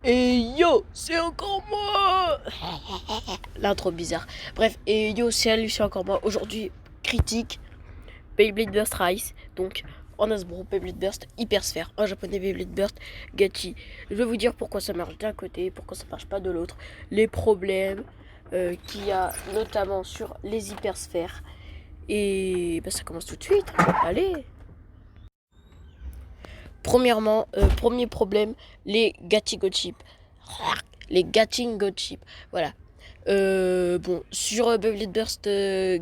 Et yo, c'est encore moi. L'intro bizarre. Bref, et yo, salut, c'est encore moi. Aujourd'hui, critique Beyblade Burst Rise. Donc, en Hasbro, Beyblade Burst Hypersphère. En japonais, Beyblade Burst Gachi. Je vais vous dire pourquoi ça marche d'un côté, pourquoi ça marche pas de l'autre. Les problèmes qu'il y a notamment sur les hypersphères. Et bah, ça commence tout de suite. Allez. Premièrement, premier problème, les Gachi Go Chip. Les Gachi Go Chip. Voilà. Bon, sur Beyblade Burst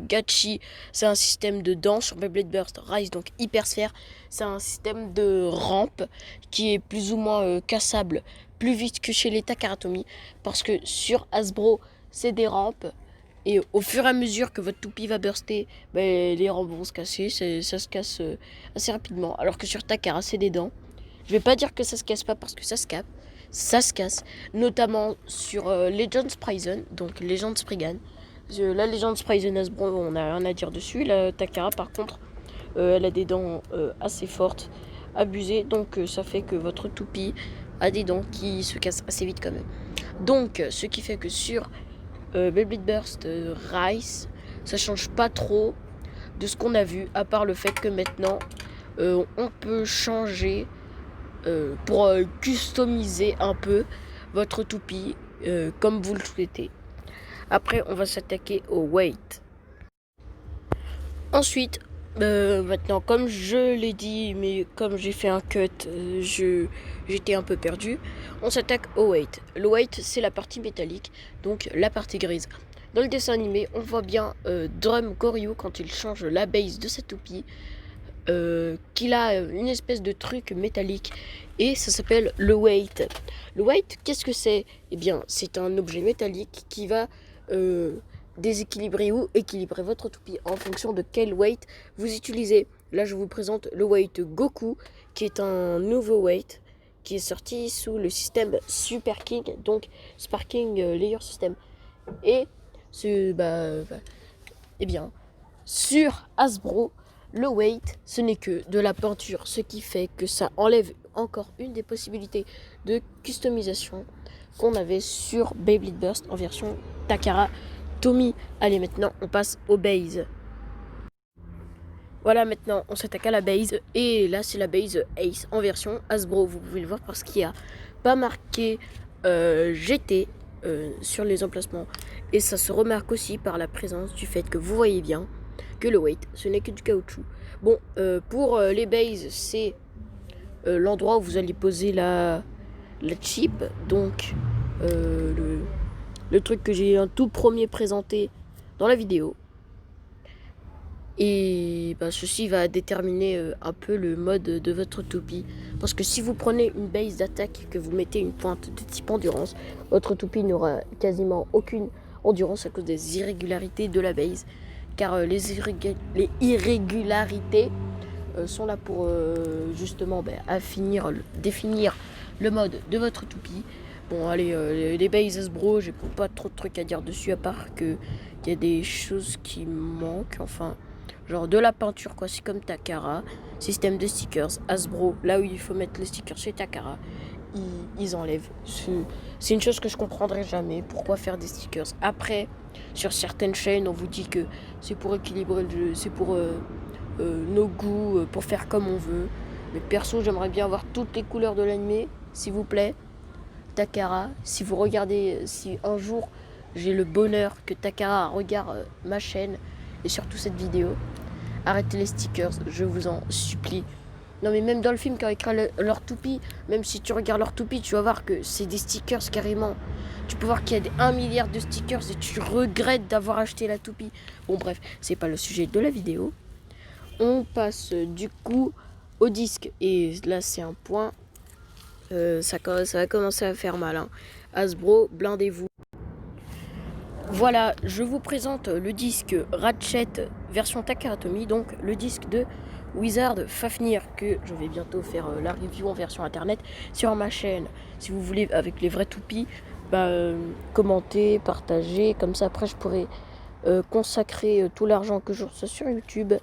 Gachi, c'est un système de dents. Sur Beyblade Burst Rise, donc Hypersphère, c'est un système de rampe qui est plus ou moins cassable plus vite que chez les Takaratomi. Parce que sur Hasbro, c'est des rampes. Et au fur et à mesure que votre toupie va burster, ben, les rampes vont se casser. Ça se casse assez rapidement. Alors que sur Takara, c'est des dents. Je vais pas dire que ça se casse pas parce que ça se casse. Ça se casse. Notamment sur Legends Prison, donc Legends Spriggan. La Legends Prison Hasbro, on a rien à dire dessus. La Takara, par contre, elle a des dents assez fortes, abusées. Donc ça fait que votre toupie a des dents qui se cassent assez vite quand même. Donc ce qui fait que sur Beyblade Burst Rise, ça change pas trop de ce qu'on a vu, à part le fait que maintenant on peut changer pour customiser un peu votre toupie comme vous le souhaitez. Après, on va s'attaquer au weight. Ensuite, maintenant, comme je l'ai dit, mais comme j'ai fait un cut, j'étais un peu perdu. On s'attaque au weight. Le weight, c'est la partie métallique, donc la partie grise. Dans le dessin animé, on voit bien Drum Goryu quand il change la base de sa toupie, qu'il a une espèce de truc métallique et ça s'appelle le weight. Le weight, qu'est-ce que c'est? Eh bien, c'est un objet métallique qui va déséquilibrer ou équilibrer votre toupie en fonction de quel weight vous utilisez. Là, je vous présente le weight Goku, qui est un nouveau weight qui est sorti sous le système Super King, donc Sparking Layer System. Et eh bien, sur Hasbro, le weight, ce n'est que de la peinture, ce qui fait que ça enlève encore une des possibilités de customisation qu'on avait sur Beyblade Burst en version Takara Tomy. Allez, maintenant, on passe aux base. Voilà, maintenant, on s'attaque à la base. Et là, c'est la base Ace en version Hasbro. Vous pouvez le voir parce qu'il n'y a pas marqué GT sur les emplacements. Et ça se remarque aussi par la présence du fait que vous voyez bien que le weight, ce n'est que du caoutchouc. Bon, pour les bases, c'est l'endroit où vous allez poser la chip. Donc, le truc que j'ai un tout premier présenté dans la vidéo. Et bah, ceci va déterminer un peu le mode de votre toupie. Parce que si vous prenez une base d'attaque et que vous mettez une pointe de type endurance, votre toupie n'aura quasiment aucune endurance à cause des irrégularités de la base. Car les irrégularités sont là pour justement définir le mode de votre toupie. Bon, allez, les bases Hasbro, j'ai pas trop de trucs à dire dessus, à part qu'il y a des choses qui manquent, enfin, genre de la peinture, quoi. C'est comme Takara, système de stickers, Hasbro, là où il faut mettre les stickers chez Takara, ils enlèvent. C'est une chose que je comprendrai jamais, pourquoi faire des stickers. Après, sur certaines chaînes, on vous dit que c'est pour équilibrer le jeu, c'est pour nos goûts, pour faire comme on veut. Mais perso, j'aimerais bien avoir toutes les couleurs de l'animé, s'il vous plaît. Takara, si vous regardez, si un jour j'ai le bonheur que Takara regarde ma chaîne et surtout cette vidéo, arrêtez les stickers, je vous en supplie. Non mais même dans le film quand ils écrit leur toupie, même si tu regardes leur toupie, tu vas voir que c'est des stickers carrément. Tu peux voir qu'il y a des 1 milliard de stickers et tu regrettes d'avoir acheté la toupie. Bon bref, c'est pas le sujet de la vidéo. On passe du coup au disque et là c'est un point. Ça va commencer à faire mal. Hein. Hasbro, blindez-vous. Voilà, je vous présente le disque Ratchet version Takaratomi, donc le disque de Wizard Fafnir, que je vais bientôt faire la review en version internet sur ma chaîne. Si vous voulez, avec les vrais toupies, commentez, partagez, comme ça après je pourrai consacrer tout l'argent que je reçois sur YouTube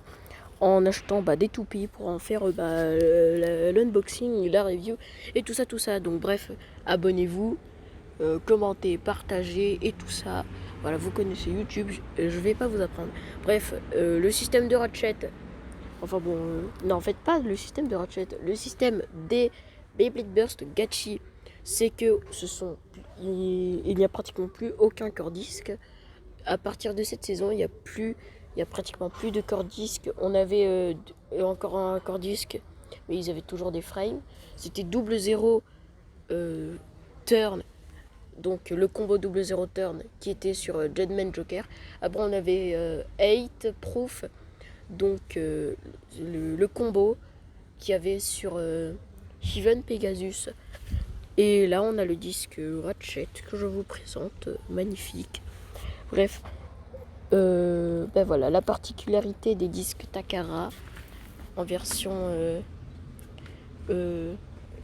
en achetant des toupies pour en faire l'unboxing, la review et tout ça. Donc bref, abonnez-vous, commentez, partagez et tout ça. Voilà, vous connaissez YouTube, je vais pas vous apprendre. Bref, le système de Ratchet, enfin bon, non en fait pas le système de Ratchet, le système des Beyblade Burst Gachi, c'est que il n'y a pratiquement plus aucun core disque. À partir de cette saison, il y a pratiquement plus de core disque. On avait encore un core disque, mais ils avaient toujours des frames. C'était double zéro turn, donc le combo double zéro turn qui était sur Jedman Joker. Après on avait 8 proof, donc le combo qu'il y avait sur Heaven Pegasus. Et là on a le disque Ratchet que je vous présente, magnifique. Bref, voilà la particularité des disques Takara en version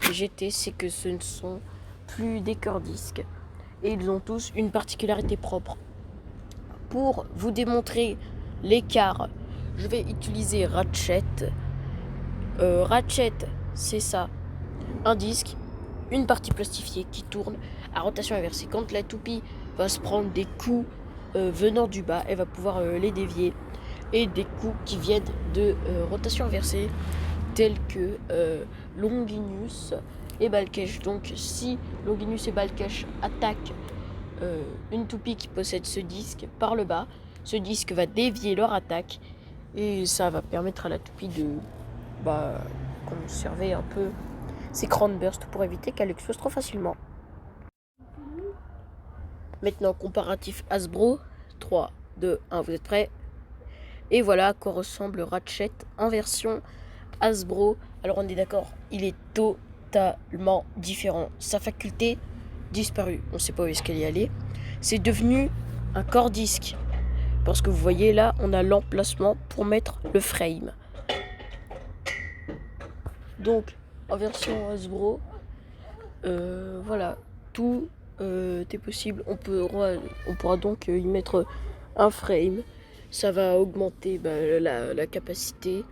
GT, c'est que ce ne sont plus des core disques et ils ont tous une particularité propre. Pour vous démontrer l'écart, je vais utiliser Ratchet. Ratchet, c'est ça, un disque, une partie plastifiée qui tourne à rotation inversée. Quand la toupie va se prendre des coups venant du bas, elle va pouvoir les dévier, et des coups qui viennent de rotation inversée tels que Longinus et Balkesh. Donc si Longinus et Balkesh attaquent une toupie qui possède ce disque par le bas, ce disque va dévier leur attaque et ça va permettre à la toupie de conserver un peu ses Crown Burst pour éviter qu'elle explose trop facilement. Maintenant, comparatif Hasbro. 3, 2, 1, vous êtes prêts? Et voilà à quoi ressemble Ratchet en version Hasbro. Alors on est d'accord, il est totalement différent. Sa faculté disparue, on ne sait pas où est-ce qu'elle est allée. C'est devenu un core disque. Parce que vous voyez là, on a l'emplacement pour mettre le frame. Donc en version Hasbro, voilà, tout est possible. On pourra donc y mettre un frame. Ça va augmenter la capacité,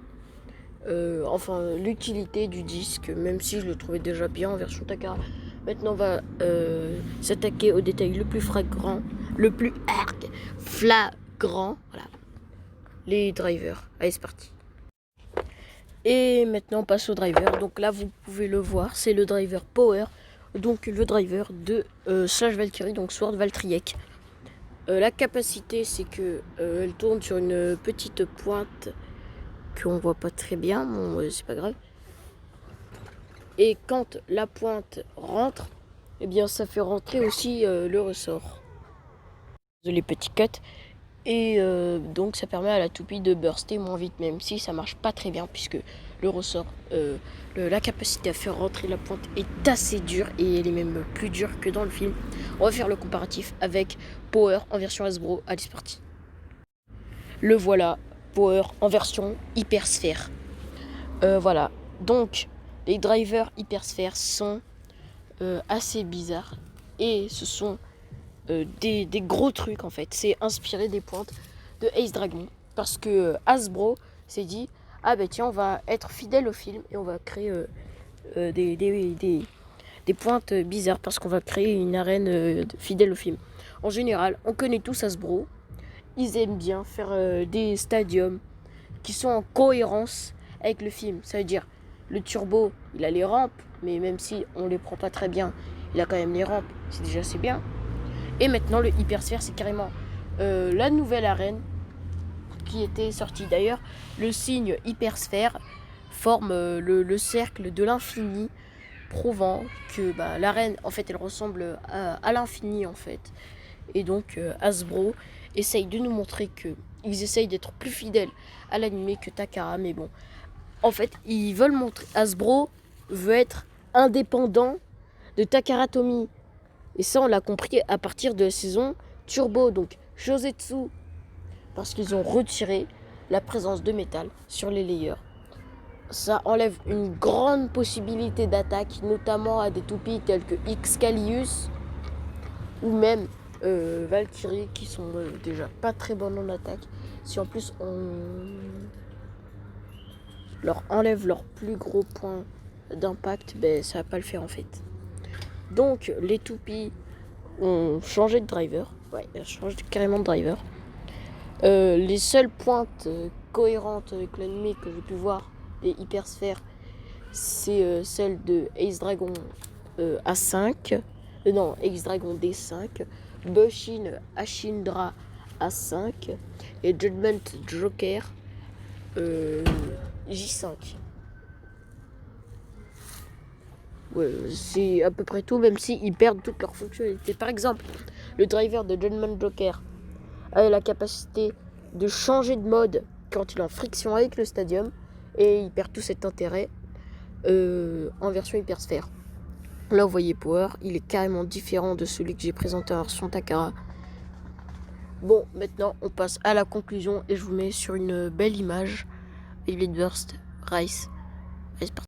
l'utilité du disque, même si je le trouvais déjà bien en version Takara. Maintenant on va s'attaquer au détail le plus flagrant, voilà, les drivers. Allez, c'est parti. Et maintenant on passe au driver. Donc là vous pouvez le voir, c'est le driver Power, donc le driver de Slash Valkyrie, donc Sword Valtryek. La capacité, c'est que elle tourne sur une petite pointe qu'on voit pas très bien, bon c'est pas grave. Et quand la pointe rentre, eh bien ça fait rentrer aussi le ressort. Les petits cuts. Et donc ça permet à la toupie de burster moins vite, même si ça marche pas très bien, puisque le ressort, la capacité à faire rentrer la pointe est assez dure, et elle est même plus dure que dans le film. On va faire le comparatif avec Power en version Hasbro. Allez, c'est parti. Le voilà, Power en version Hypersphère. Voilà, donc les drivers Hypersphère sont assez bizarres, et ce sont des gros trucs en fait. C'est inspiré des pointes de Ace Dragon, parce que Hasbro s'est dit tiens, on va être fidèle au film et on va créer des pointes bizarres, parce qu'on va créer une arène fidèle au film. En général, on connaît tous Hasbro, ils aiment bien faire des stadiums qui sont en cohérence avec le film. Ça veut dire, le turbo, il a les rampes, mais même si on les prend pas très bien, il a quand même les rampes, c'est déjà assez bien. Et maintenant le Hypersphère, c'est carrément la nouvelle arène qui était sortie. D'ailleurs, le signe Hypersphère forme le cercle de l'infini, prouvant que l'arène, en fait, elle ressemble à l'infini, en fait. Et donc Hasbro essaye de nous montrer qu'ils essayent d'être plus fidèles à l'animé que Takara. Mais bon, en fait, ils veulent montrer... Hasbro veut être indépendant de Takara Tomy. Et ça, on l'a compris à partir de la saison Turbo, donc Josetsu, parce qu'ils ont retiré la présence de métal sur les layers. Ça enlève une grande possibilité d'attaque, notamment à des toupies telles que Excalius ou même Valkyrie, qui sont déjà pas très bonnes en attaque. Si en plus leur enlève leur plus gros point d'impact, ben ça va pas le faire en fait. Donc les toupies ont changé de driver. Ouais, elles changent carrément de driver. Les seules pointes cohérentes avec l'ennemi que j'ai pu voir des hypersphères, c'est celle de Ace Dragon A5, non, Ace Dragon D5, Bushin Ashindra A5 et Judgment Joker J5. Ouais, c'est à peu près tout, même s'ils perdent toutes leurs fonctionnalités. Par exemple, le driver de Judgment Joker a la capacité de changer de mode quand il est en friction avec le stadium, et il perd tout cet intérêt en version hypersphère. Là vous voyez Power, il est carrément différent de celui que j'ai présenté en version Takara. Bon, maintenant on passe à la conclusion et je vous mets sur une belle image. Elite Burst, Rice Party.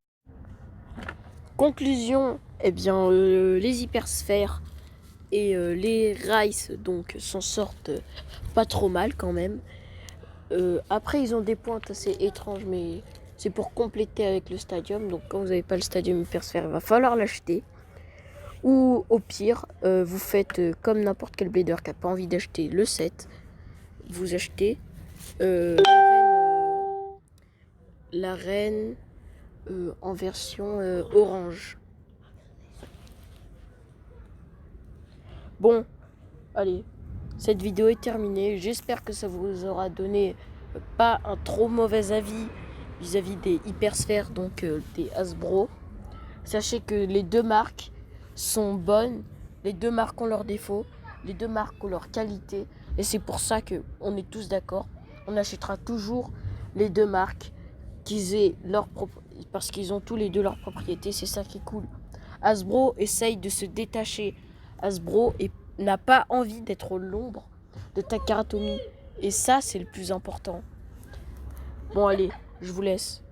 Conclusion, eh bien les hypersphères et les Rice donc s'en sortent pas trop mal quand même. Après ils ont des pointes assez étranges, mais c'est pour compléter avec le stadium. Donc quand vous n'avez pas le stadium hypersphère, il va falloir l'acheter. Ou au pire, vous faites comme n'importe quel blader qui n'a pas envie d'acheter le set. Vous achetez la reine en version orange. Bon, allez, cette vidéo est terminée. J'espère que ça vous aura donné pas un trop mauvais avis vis-à-vis des hypersphères, donc des Hasbro. Sachez que les deux marques sont bonnes, les deux marques ont leurs défauts, les deux marques ont leurs qualités, et c'est pour ça qu'on est tous d'accord. On achètera toujours les deux marques parce qu'ils ont tous les deux leurs propriétés, c'est ça qui est cool. Hasbro essaye de se détacher. Hasbro n'a pas envie d'être l'ombre de Takara Tomy, et ça c'est le plus important. Bon allez, je vous laisse.